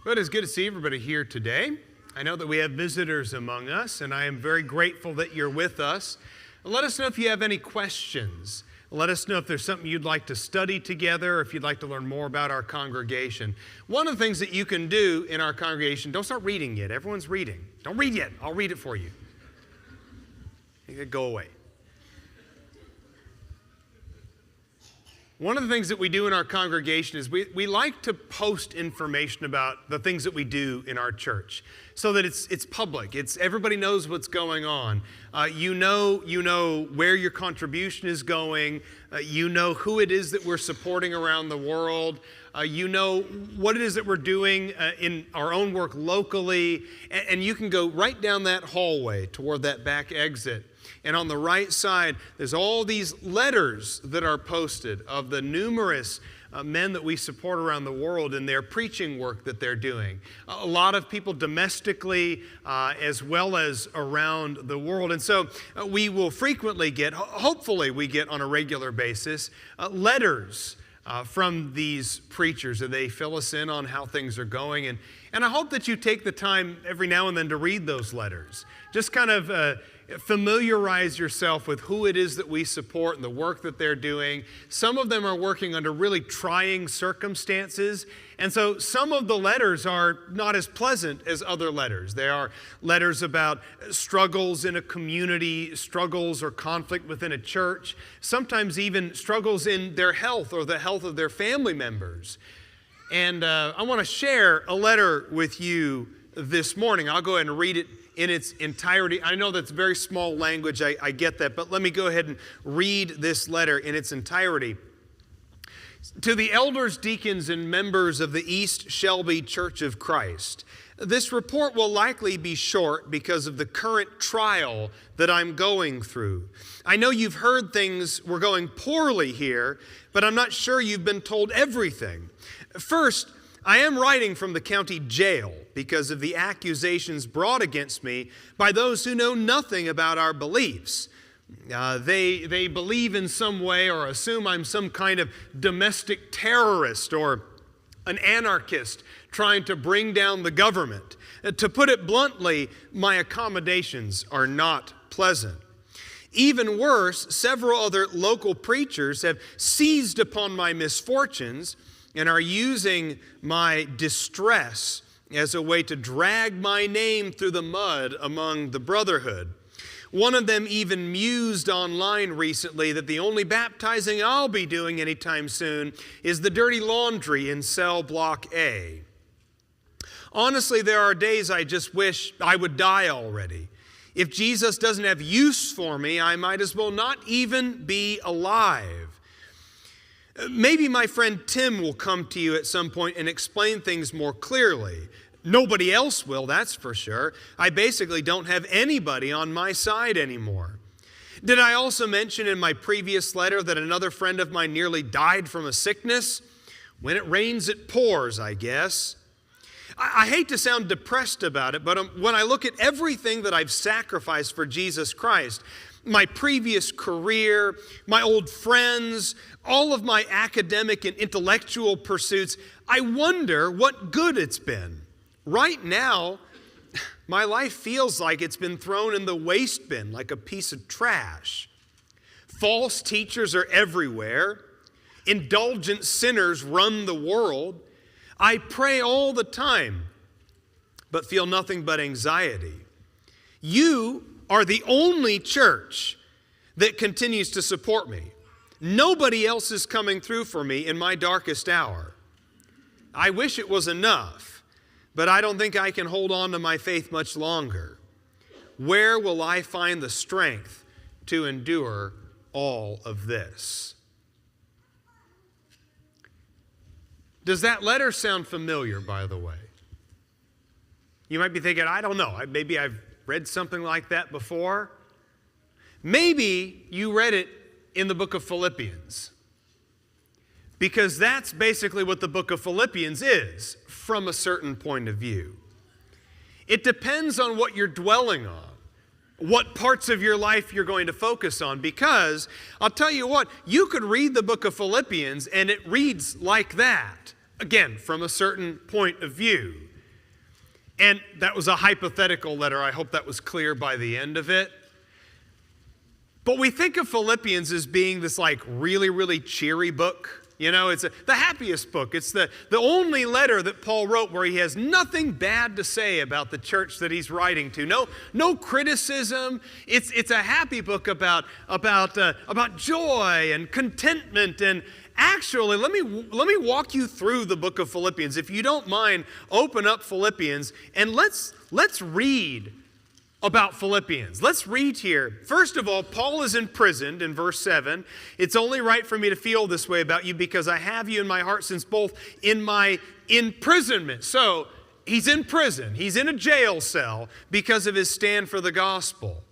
Well, it is good to see everybody here today. I know that we have visitors among us, and I am very grateful that you're with us. Let us know if you have any questions. Let us know if there's something you'd like to study together, or if you'd like to learn more about our congregation. One of the things that you can do in our congregation, don't start reading yet. Everyone's reading. Don't read yet. I'll read it for you. Go away. One of the things that we do in our congregation is we like to post information about the things that we do in our church so that it's public. Everybody knows what's going on. You know where your contribution is going. You know who it is that we're supporting around the world. You know what it is that we're doing in our own work locally. And you can go right down that hallway toward that back exit. And on the right side, there's all these letters that are posted of the numerous men that we support around the world in their preaching work that they're doing. A lot of people domestically as well as around the world. And so we will frequently get, hopefully we get on a regular basis, letters from these preachers, and they fill us in on how things are going. And I hope that you take the time every now and then to read those letters. Just kind of familiarize yourself with who it is that we support and the work that they're doing. Some of them are working under really trying circumstances, and so some of the letters are not as pleasant as other letters. There are letters about struggles in a community, struggles or conflict within a church, sometimes even struggles in their health or the health of their family members. And I want to share a letter with you this morning. I'll go ahead and read it in its entirety. I know that's very small language, I get that, but let me go ahead and read this letter in its entirety. To the elders, deacons, and members of the East Shelby Church of Christ, this report will likely be short because of the current trial that I'm going through. I know you've heard things were going poorly here, but I'm not sure you've been told everything. First, I am writing from the county jail because of the accusations brought against me by those who know nothing about our beliefs. They believe in some way or assume I'm some kind of domestic terrorist or an anarchist trying to bring down the government. To put it bluntly, my accommodations are not pleasant. Even worse, several other local preachers have seized upon my misfortunes and are using my distress as a way to drag my name through the mud among the brotherhood. One of them even mused online recently that the only baptizing I'll be doing anytime soon is the dirty laundry in cell block A. Honestly, there are days I just wish I would die already. If Jesus doesn't have use for me, I might as well not even be alive. Maybe my friend Tim will come to you at some point and explain things more clearly. Nobody else will, that's for sure. I basically don't have anybody on my side anymore. Did I also mention in my previous letter that another friend of mine nearly died from a sickness? When it rains, it pours, I guess. I hate to sound depressed about it, but when I look at everything that I've sacrificed for Jesus Christ, my previous career, my old friends, all of my academic and intellectual pursuits, I wonder what good it's been. Right now, my life feels like it's been thrown in the waste bin like a piece of trash. False teachers are everywhere. Indulgent sinners run the world. I pray all the time, but feel nothing but anxiety. You are the only church that continues to support me. Nobody else is coming through for me in my darkest hour. I wish it was enough, but I don't think I can hold on to my faith much longer. Where will I find the strength to endure all of this? Does that letter sound familiar, by the way? You might be thinking, I don't know, maybe I've read something like that before. Maybe you read it in the book of Philippians, because that's basically what the book of Philippians is from a certain point of view. It depends on what you're dwelling on, what parts of your life you're going to focus on, because I'll tell you what, you could read the book of Philippians and it reads like that, again, from a certain point of view. And that was a hypothetical letter. I hope that was clear by the end of it. But we think of Philippians as being this like really, really cheery book. You know, it's the happiest book. It's the only letter that Paul wrote where he has nothing bad to say about the church that he's writing to. No criticism. It's a happy book about joy and contentment. And actually, let me walk you through the book of Philippians. If you don't mind, open up Philippians and let's read about Philippians. Let's read here. First of all, Paul is imprisoned in verse 7. It's only right for me to feel this way about you because I have you in my heart since both in my imprisonment. So he's in prison. He's in a jail cell because of his stand for the gospel.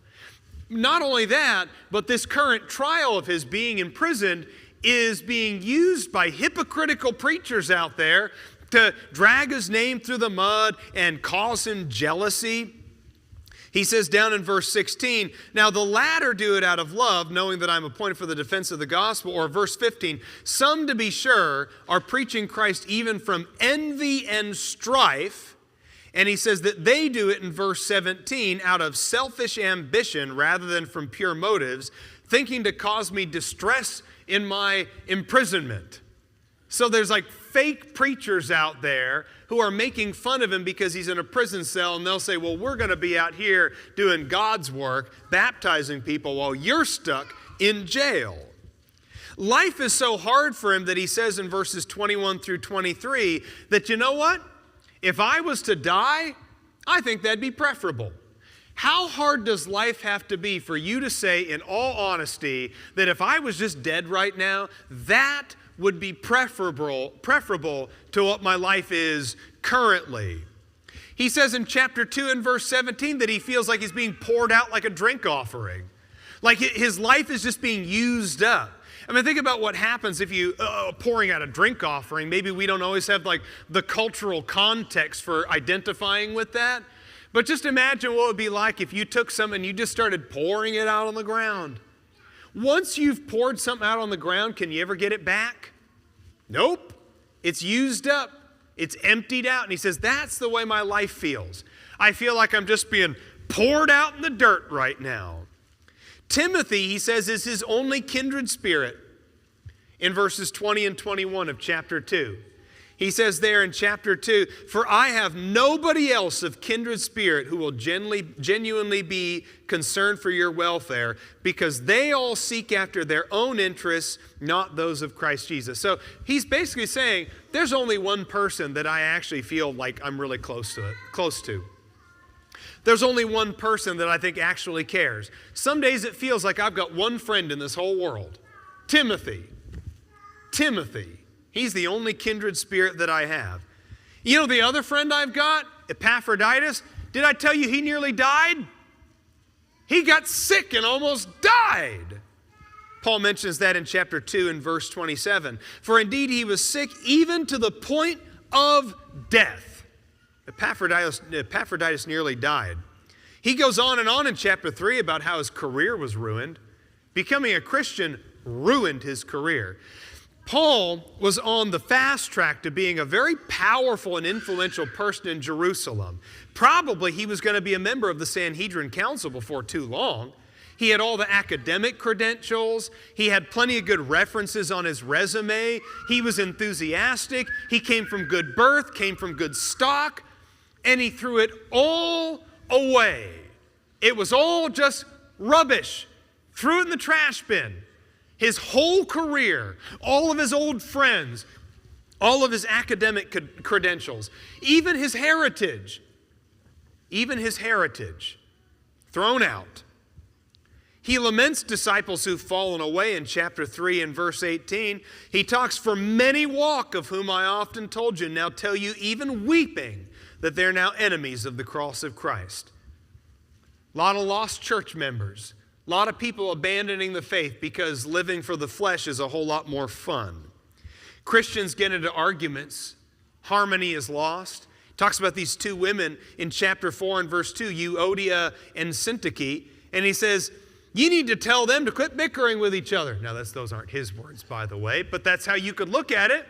Not only that, but this current trial of his being imprisoned is being used by hypocritical preachers out there to drag his name through the mud and cause him jealousy. He says down in verse 16, now the latter do it out of love, knowing that I'm appointed for the defense of the gospel. Or verse 15, some to be sure are preaching Christ even from envy and strife. And he says that they do it in verse 17 out of selfish ambition rather than from pure motives, thinking to cause me distress in my imprisonment. So there's like fake preachers out there who are making fun of him because he's in a prison cell, and they'll say, well, we're going to be out here doing God's work, baptizing people while you're stuck in jail. Life is so hard for him that he says in verses 21 through 23 that, you know what? If I was to die, I think that'd be preferable. How hard does life have to be for you to say, in all honesty, that if I was just dead right now, that would be preferable to what my life is currently? He says in chapter 2 and verse 17 that he feels like he's being poured out like a drink offering. Like his life is just being used up. I mean, think about what happens if you pouring out a drink offering. Maybe we don't always have like the cultural context for identifying with that. But just imagine what it would be like if you took some and you just started pouring it out on the ground. Once you've poured something out on the ground, can you ever get it back? Nope. It's used up. It's emptied out. And he says, that's the way my life feels. I feel like I'm just being poured out in the dirt right now. Timothy, he says, is his only kindred spirit in verses 20 and 21 of chapter 2. He says there in chapter 2, for I have nobody else of kindred spirit who will genuinely be concerned for your welfare, because they all seek after their own interests, not those of Christ Jesus. So he's basically saying, there's only one person that I actually feel like I'm really close to. There's only one person that I think actually cares. Some days it feels like I've got one friend in this whole world. Timothy. He's the only kindred spirit that I have. You know the other friend I've got, Epaphroditus? Did I tell you he nearly died? He got sick and almost died. Paul mentions that in chapter 2 and verse 27. For indeed he was sick even to the point of death. Epaphroditus nearly died. He goes on and on in chapter 3 about how his career was ruined. Becoming a Christian ruined his career. Paul was on the fast track to being a very powerful and influential person in Jerusalem. Probably he was going to be a member of the Sanhedrin Council before too long. He had all the academic credentials. He had plenty of good references on his resume. He was enthusiastic. He came from good birth, came from good stock, and he threw it all away. It was all just rubbish. Threw it in the trash bin. His whole career, all of his old friends, all of his academic credentials, even his heritage, thrown out. He laments disciples who've fallen away in chapter 3 and verse 18. He talks, for many walk, of whom I often told you, now tell you even weeping, that they're now enemies of the cross of Christ. A lot of lost church members. A lot of people abandoning the faith because living for the flesh is a whole lot more fun. Christians get into arguments. Harmony is lost. He talks about these two women in chapter 4 and verse 2, Euodia and Syntyche. And he says, you need to tell them to quit bickering with each other. Now, those aren't his words, by the way, but that's how you could look at it.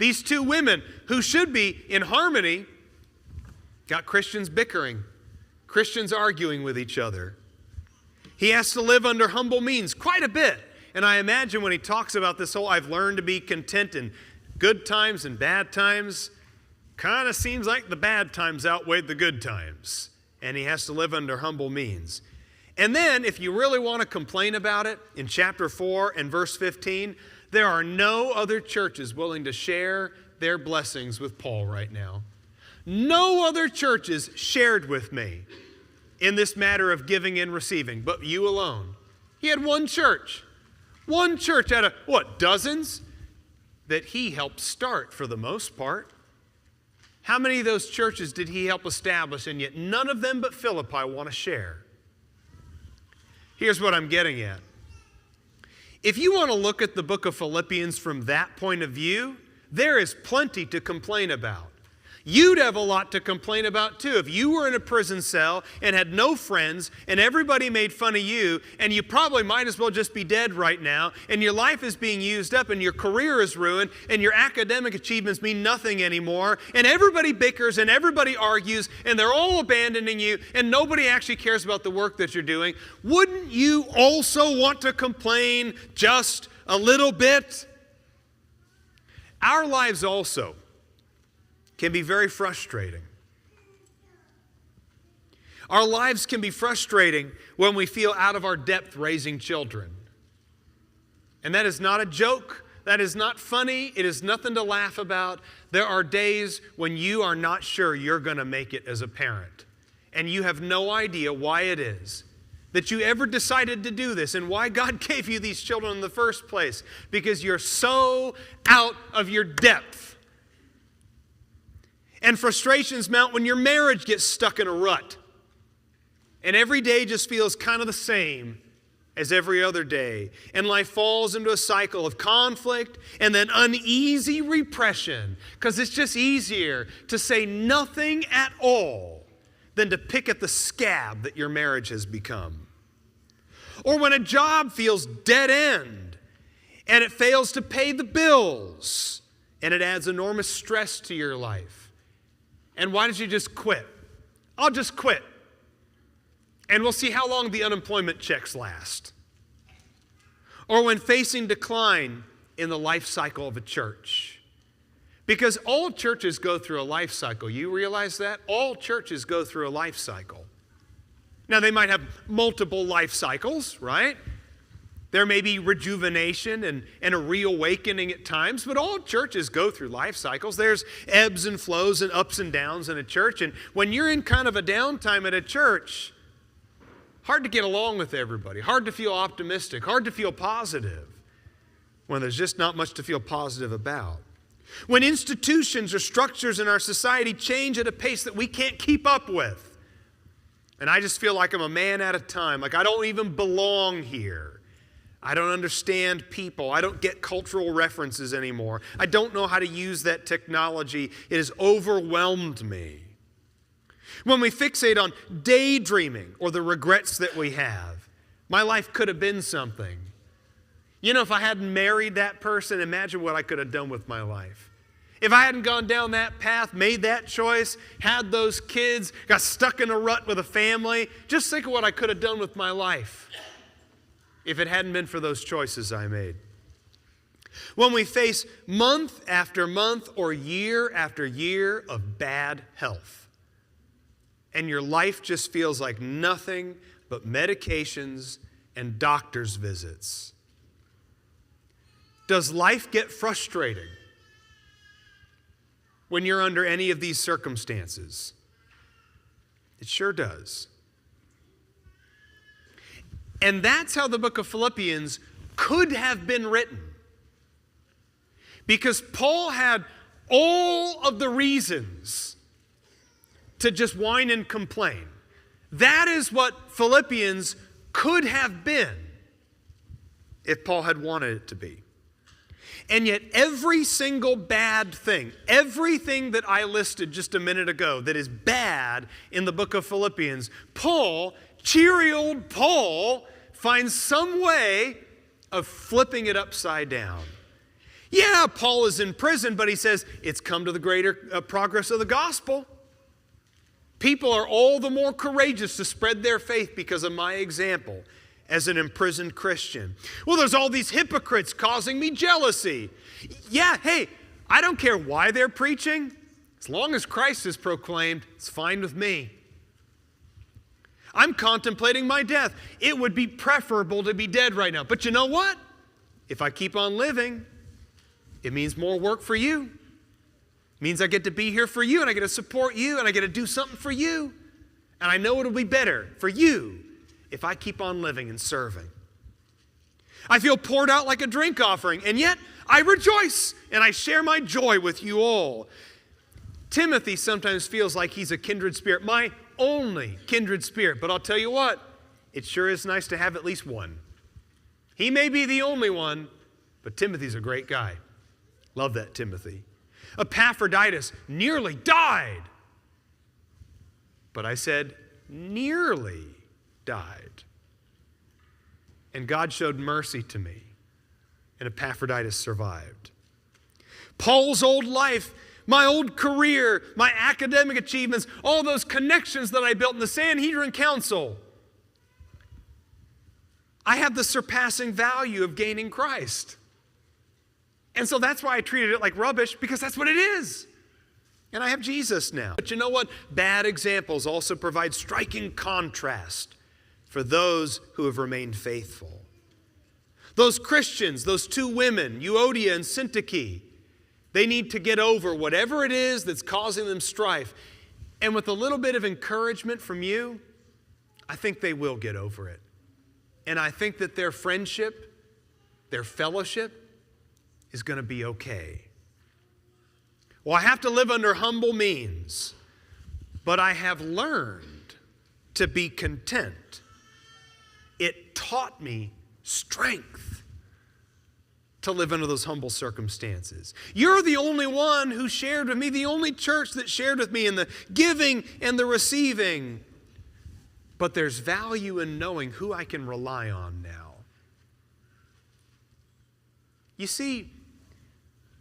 These two women who should be in harmony, Got Christians bickering, Christians arguing with each other. He has to live under humble means quite a bit. And I imagine when he talks about this whole, I've learned to be content in good times and bad times, kind of seems like the bad times outweighed the good times. And he has to live under humble means. And then, if you really want to complain about it, in chapter 4 and verse 15, there are no other churches willing to share their blessings with Paul right now. No other churches shared with me in this matter of giving and receiving, but you alone. He had one church out of, dozens that he helped start for the most part. How many of those churches did he help establish, and yet none of them but Philippi want to share? Here's what I'm getting at. If you want to look at the book of Philippians from that point of view, there is plenty to complain about. You'd have a lot to complain about too. If you were in a prison cell and had no friends and everybody made fun of you, and you probably might as well just be dead right now, and your life is being used up and your career is ruined and your academic achievements mean nothing anymore, and everybody bickers and everybody argues and they're all abandoning you and nobody actually cares about the work that you're doing, wouldn't you also want to complain just a little bit? Our lives also can be very frustrating. Our lives can be frustrating when we feel out of our depth raising children. And that is not a joke. That is not funny. It is nothing to laugh about. There are days when you are not sure you're going to make it as a parent. And you have no idea why it is that you ever decided to do this and why God gave you these children in the first place. Because you're so out of your depth. And frustrations mount when your marriage gets stuck in a rut. And every day just feels kind of the same as every other day. And life falls into a cycle of conflict and then uneasy repression. Because it's just easier to say nothing at all than to pick at the scab that your marriage has become. Or when a job feels dead end and it fails to pay the bills and it adds enormous stress to your life. And why don't you just quit? I'll just quit. And we'll see how long the unemployment checks last. Or when facing decline in the life cycle of a church. Because all churches go through a life cycle. You realize that? All churches go through a life cycle. Now, they might have multiple life cycles, right? There may be rejuvenation and a reawakening at times, but all churches go through life cycles. There's ebbs and flows and ups and downs in a church. And when you're in kind of a downtime at a church, hard to get along with everybody, hard to feel optimistic, hard to feel positive when there's just not much to feel positive about. When institutions or structures in our society change at a pace that we can't keep up with. And I just feel like I'm a man at a time, like I don't even belong here. I don't understand people. I don't get cultural references anymore. I don't know how to use that technology. It has overwhelmed me. When we fixate on daydreaming or the regrets that we have, my life could have been something. You know, if I hadn't married that person, imagine what I could have done with my life. If I hadn't gone down that path, made that choice, had those kids, got stuck in a rut with a family, just think of what I could have done with my life if it hadn't been for those choices I made. When we face month after month or year after year of bad health, and your life just feels like nothing but medications and doctor's visits, does life get frustrating when you're under any of these circumstances? It sure does. And that's how the book of Philippians could have been written. Because Paul had all of the reasons to just whine and complain. That is what Philippians could have been if Paul had wanted it to be. And yet every single bad thing, everything that I listed just a minute ago that is bad in the book of Philippians, Paul, cheery old Paul, finds some way of flipping it upside down. Yeah, Paul is in prison, but he says, it's come to the greater progress of the gospel. People are all the more courageous to spread their faith because of my example as an imprisoned Christian. Well, there's all these hypocrites causing me jealousy. Yeah, hey, I don't care why they're preaching. As long as Christ is proclaimed, it's fine with me. I'm contemplating my death. It would be preferable to be dead right now. But you know what? If I keep on living, it means more work for you. It means I get to be here for you, and I get to support you, and I get to do something for you. And I know it'll be better for you if I keep on living and serving. I feel poured out like a drink offering, and yet I rejoice, and I share my joy with you all. Timothy sometimes feels like he's a kindred spirit, my only kindred spirit. But I'll tell you what, it sure is nice to have at least one. He may be the only one, but Timothy's a great guy. Love that, Timothy. Epaphroditus nearly died. But I said, nearly died. And God showed mercy to me, and Epaphroditus survived. Paul's old life, my old career, my academic achievements, all those connections that I built in the Sanhedrin Council, I have the surpassing value of gaining Christ. And so that's why I treated it like rubbish, because that's what it is. And I have Jesus now. But you know what? Bad examples also provide striking contrast for those who have remained faithful. Those Christians, those two women, Euodia and Syntyche, they need to get over whatever it is that's causing them strife. And with a little bit of encouragement from you, I think they will get over it. And I think that their friendship, their fellowship, is going to be okay. Well, I have to live under humble means, but I have learned to be content. It taught me strength to live under those humble circumstances. You're the only one who shared with me, the only church that shared with me in the giving and the receiving. But there's value in knowing who I can rely on now. You see,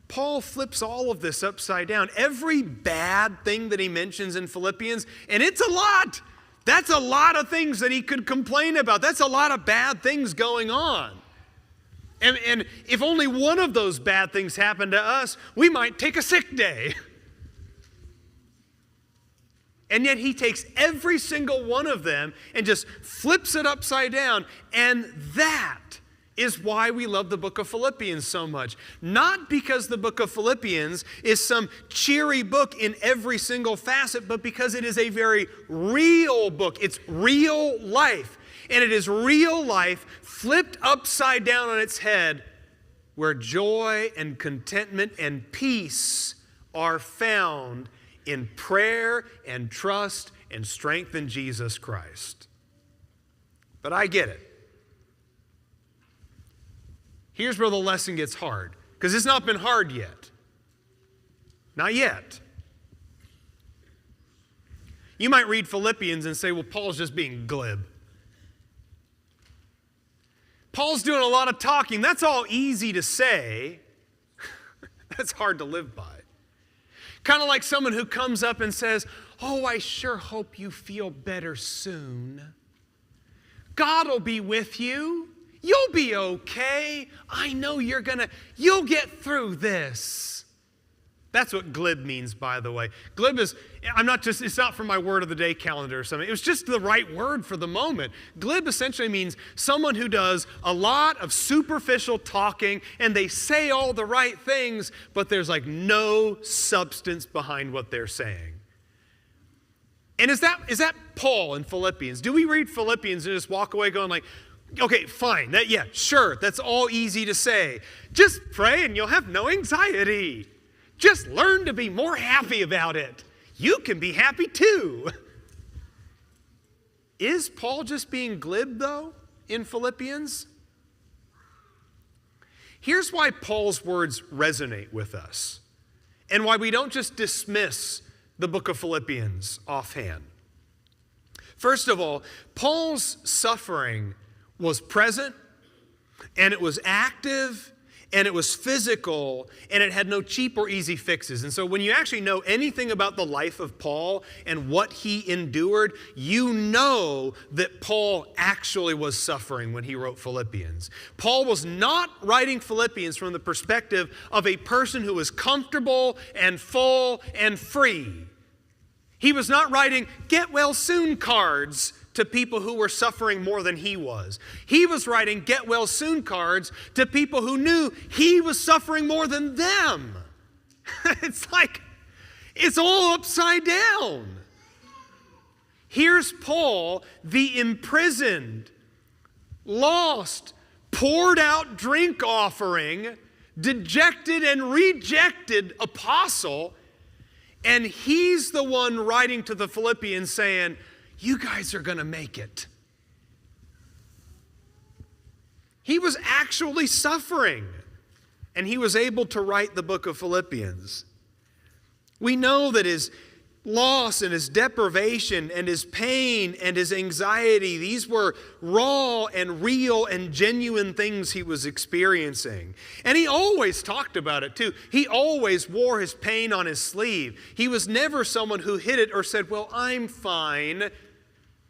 Paul flips all of this upside down. Every bad thing that he mentions in Philippians, and it's a lot. That's a lot of things that he could complain about. That's a lot of bad things going on. And if only one of those bad things happened to us, we might take a sick day. And yet he takes every single one of them and just flips it upside down. And that is why we love the book of Philippians so much. Not because the book of Philippians is some cheery book in every single facet, but because it is a very real book. It's real life. And it is real life flipped upside down on its head, where joy and contentment and peace are found in prayer and trust and strength in Jesus Christ. But I get it. Here's where the lesson gets hard, because it's not been hard yet. Not yet. You might read Philippians and say, well, Paul's just being glib. Paul's doing a lot of talking. That's all easy to say. That's hard to live by. Kind of like someone who comes up and says, oh, I sure hope you feel better soon. God will be with you. You'll be okay. I know you'll get through this. That's what glib means, by the way. Glib is, it's not from my word of the day calendar or something. It was just the right word for the moment. Glib essentially means someone who does a lot of superficial talking and they say all the right things, but there's like no substance behind what they're saying. And is that Paul in Philippians? Do we read Philippians and just walk away going like, okay, fine, sure, that's all easy to say. Just pray and you'll have no anxiety. Just learn to be more happy about it. You can be happy too. Is Paul just being glib, though, in Philippians? Here's why Paul's words resonate with us, and why we don't just dismiss the book of Philippians offhand. First of all, Paul's suffering was present, and it was active, and it was physical, and it had no cheap or easy fixes. And so when you actually know anything about the life of Paul and what he endured, you know that Paul actually was suffering when he wrote Philippians. Paul was not writing Philippians from the perspective of a person who was comfortable and full and free. He was not writing get well soon cards to people who were suffering more than he was. He was writing get well soon cards to people who knew he was suffering more than them. It's like, it's all upside down. Here's Paul, the imprisoned, lost, poured out drink offering, dejected and rejected apostle, and he's the one writing to the Philippians saying, you guys are going to make it. He was actually suffering, and he was able to write the book of Philippians. We know that his loss and his deprivation and his pain and his anxiety, these were raw and real and genuine things he was experiencing. And he always talked about it too. He always wore his pain on his sleeve. He was never someone who hid it or said, well, I'm fine.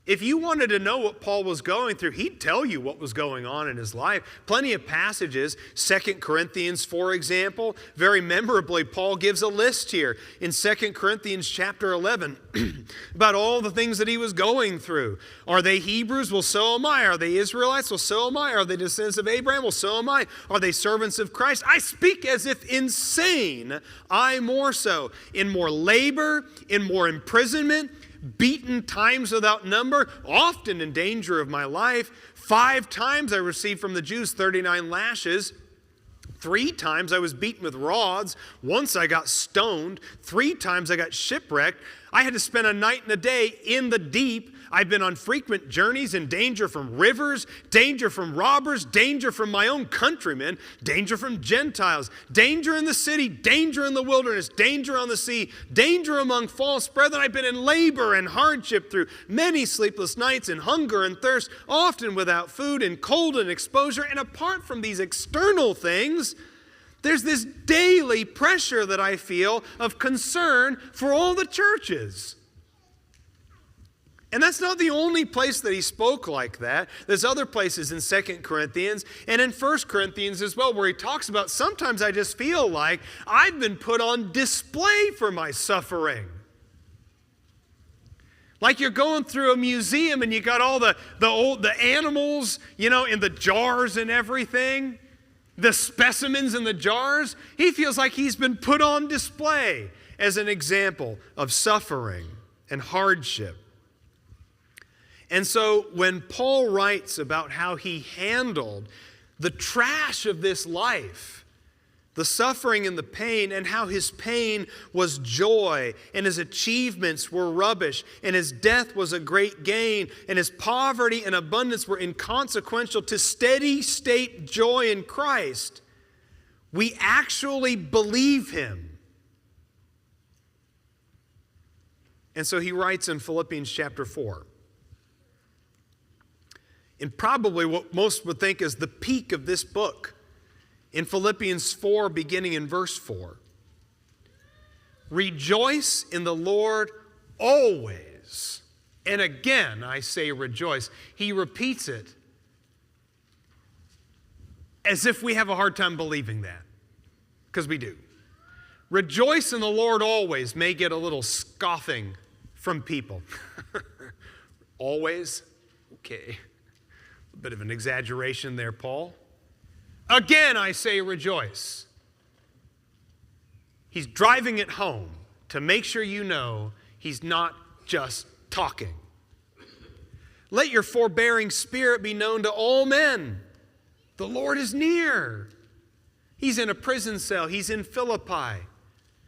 If you wanted to know what Paul was going through, he'd tell you what was going on in his life. Plenty of passages, 2 Corinthians, for example. Very memorably, Paul gives a list here in 2 Corinthians chapter 11 about all the things that he was going through. Are they Hebrews? Well, so am I. Are they Israelites? Well, so am I. Are they descendants of Abraham? Well, so am I. Are they servants of Christ? I speak as if insane. I more so. In more labor, in more imprisonment, beaten times without number, often in danger of my life. 5 times I received from the Jews 39 lashes. 3 times I was beaten with rods. Once I got stoned. 3 times I got shipwrecked. I had to spend a night and a day in the deep. I've been on frequent journeys in danger from rivers, danger from robbers, danger from my own countrymen, danger from Gentiles, danger in the city, danger in the wilderness, danger on the sea, danger among false brethren. I've been in labor and hardship through many sleepless nights and hunger and thirst, often without food and cold and exposure. And apart from these external things, there's this daily pressure that I feel of concern for all the churches. And that's not the only place that he spoke like that. There's other places in 2 Corinthians and in 1 Corinthians as well where he talks about sometimes I just feel like I've been put on display for my suffering. Like you're going through a museum and you got all the animals, in the jars and everything, the specimens in the jars. He feels like he's been put on display as an example of suffering and hardship. And so when Paul writes about how he handled the trash of this life, the suffering and the pain, and how his pain was joy, and his achievements were rubbish, and his death was a great gain, and his poverty and abundance were inconsequential to steady state joy in Christ, we actually believe him. And so he writes in Philippians chapter 4. And probably what most would think is the peak of this book, in Philippians 4, beginning in verse 4. Rejoice in the Lord always. And again, I say rejoice. He repeats it as if we have a hard time believing that, because we do. Rejoice in the Lord always may get a little scoffing from people. Always? Okay. A bit of an exaggeration there, Paul. Again, I say rejoice. He's driving it home to make sure you know he's not just talking. Let your forbearing spirit be known to all men. The Lord is near. He's in a prison cell. He's in Philippi.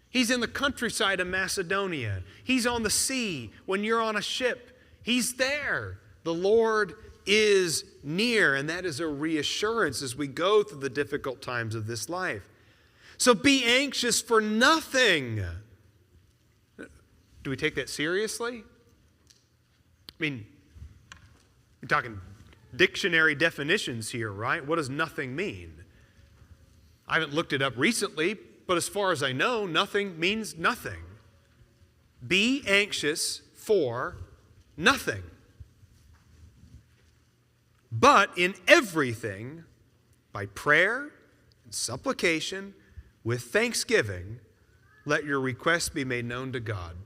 He's in the countryside of Macedonia. He's on the sea when you're on a ship. He's there. The Lord is near, and that is a reassurance as we go through the difficult times of this life. So be anxious for nothing. Do we take that seriously? I mean, we're talking dictionary definitions here, right? What does nothing mean? I haven't looked it up recently, but as far as I know, nothing means nothing. Be anxious for nothing. But in everything, by prayer and supplication, with thanksgiving, let your requests be made known to God.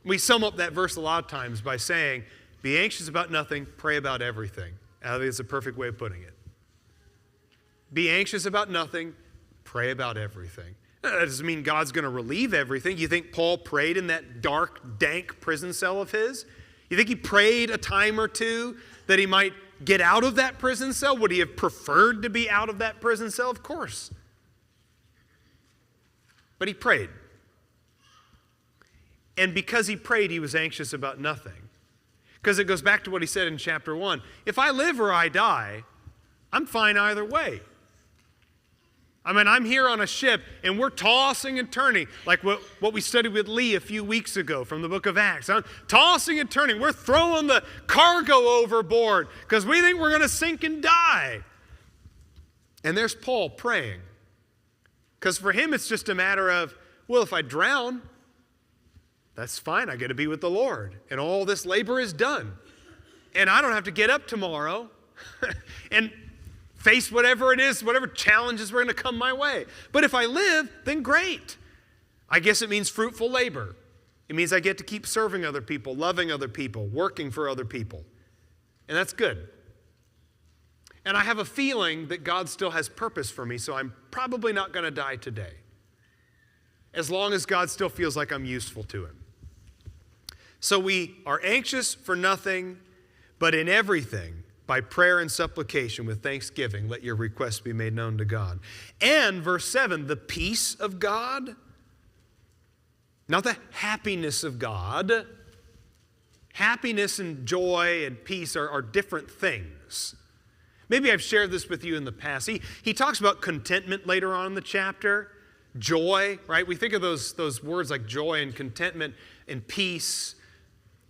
We sum up that verse a lot of times by saying, be anxious about nothing, pray about everything. I think it's a perfect way of putting it. Be anxious about nothing, pray about everything. That doesn't mean God's going to relieve everything. You think Paul prayed in that dark, dank prison cell of his? You think he prayed a time or two that he might get out of that prison cell? Would he have preferred to be out of that prison cell? Of course. But he prayed. And because he prayed, he was anxious about nothing. Because it goes back to what he said in chapter 1. If I live or I die, I'm fine either way. I mean, I'm here on a ship and we're tossing and turning, like what we studied with Lee a few weeks ago from the book of Acts. I'm tossing and turning. We're throwing the cargo overboard because we think we're going to sink and die. And there's Paul praying. Because for him, it's just a matter of, well, if I drown, that's fine. I get to be with the Lord. And all this labor is done. And I don't have to get up tomorrow and face whatever it is, whatever challenges were going to come my way. But if I live, then great. I guess it means fruitful labor. It means I get to keep serving other people, loving other people, working for other people. And that's good. And I have a feeling that God still has purpose for me, so I'm probably not going to die today. As long as God still feels like I'm useful to him. So we are anxious for nothing, but in everything, by prayer and supplication with thanksgiving, let your requests be made known to God. And verse 7, the peace of God, not the happiness of God. Happiness and joy and peace are different things. Maybe I've shared this with you in the past. He talks about contentment later on in the chapter. Joy, right? We think of those words like joy and contentment and peace.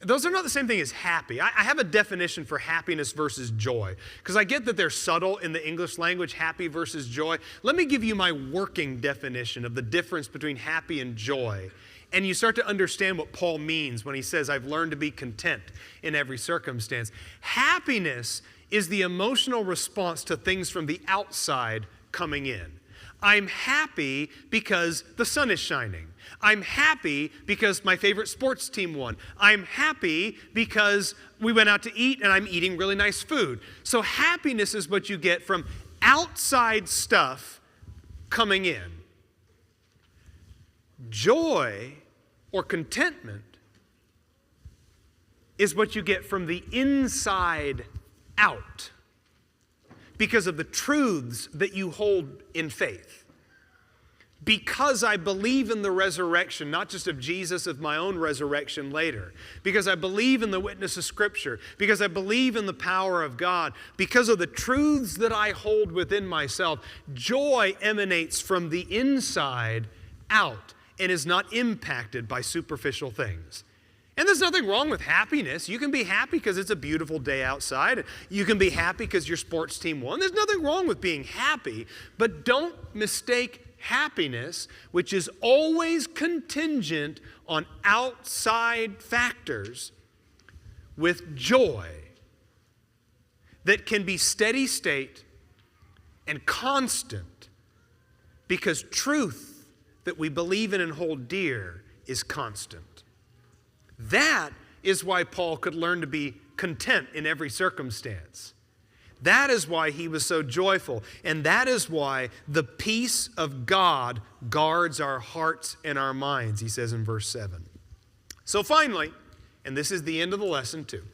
Those are not the same thing as happy. I have a definition for happiness versus joy, because I get that they're subtle in the English language, happy versus joy. Let me give you my working definition of the difference between happy and joy. And you start to understand what Paul means when he says, I've learned to be content in every circumstance. Happiness is the emotional response to things from the outside coming in. I'm happy because the sun is shining. I'm happy because my favorite sports team won. I'm happy because we went out to eat and I'm eating really nice food. So happiness is what you get from outside stuff coming in. Joy or contentment is what you get from the inside out, because of the truths that you hold in faith. Because I believe in the resurrection, not just of Jesus, of my own resurrection later. Because I believe in the witness of Scripture. Because I believe in the power of God. Because of the truths that I hold within myself. Joy emanates from the inside out and is not impacted by superficial things. And there's nothing wrong with happiness. You can be happy because it's a beautiful day outside. You can be happy because your sports team won. There's nothing wrong with being happy, but don't mistake happiness, which is always contingent on outside factors, with joy that can be steady state and constant, because truth that we believe in and hold dear is constant. That is why Paul could learn to be content in every circumstance. That is why he was so joyful. And that is why the peace of God guards our hearts and our minds, he says in verse 7. So finally, and this is the end of the lesson too.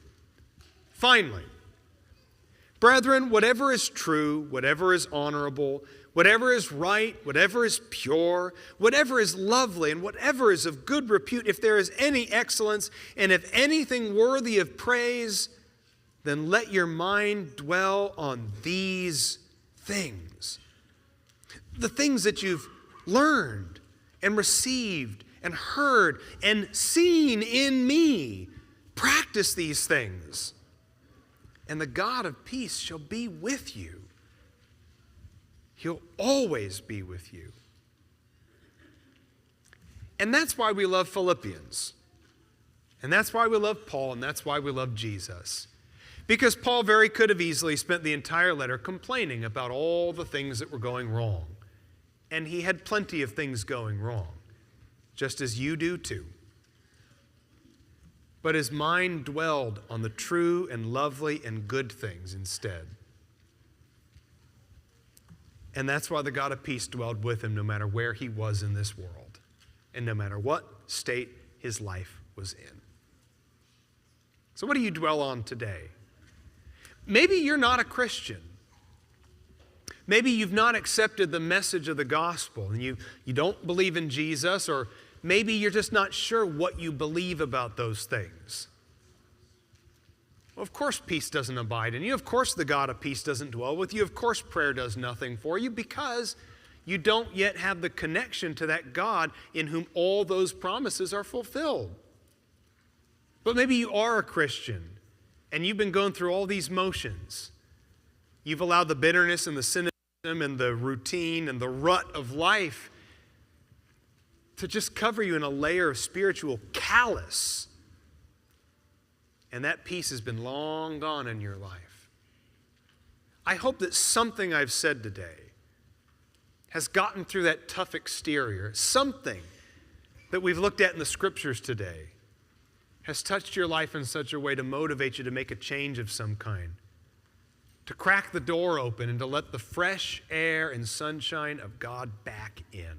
Finally, brethren, whatever is true, whatever is honorable, whatever is right, whatever is pure, whatever is lovely, and whatever is of good repute, if there is any excellence, and if anything worthy of praise, then let your mind dwell on these things. The things that you've learned and received and heard and seen in me. Practice these things, and the God of peace shall be with you. He'll always be with you. And that's why we love Philippians. And that's why we love Paul, and that's why we love Jesus. Because Paul very could have easily spent the entire letter complaining about all the things that were going wrong. And he had plenty of things going wrong, just as you do too. But his mind dwelled on the true and lovely and good things instead. And that's why the God of peace dwelled with him no matter where he was in this world and no matter what state his life was in. So what do you dwell on today? Maybe you're not a Christian. Maybe you've not accepted the message of the gospel and you don't believe in Jesus, or maybe you're just not sure what you believe about those things. Well, of course peace doesn't abide in you. Of course the God of peace doesn't dwell with you. Of course prayer does nothing for you because you don't yet have the connection to that God in whom all those promises are fulfilled. But maybe you are a Christian and you've been going through all these motions. You've allowed the bitterness and the cynicism and the routine and the rut of life to just cover you in a layer of spiritual callous. And that peace has been long gone in your life. I hope that something I've said today has gotten through that tough exterior. Something that we've looked at in the scriptures today has touched your life in such a way to motivate you to make a change of some kind, to crack the door open and to let the fresh air and sunshine of God back in.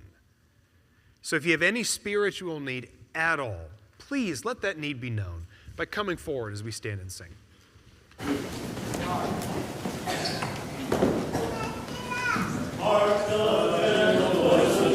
So if you have any spiritual need at all, please let that need be known by coming forward as we stand and sing.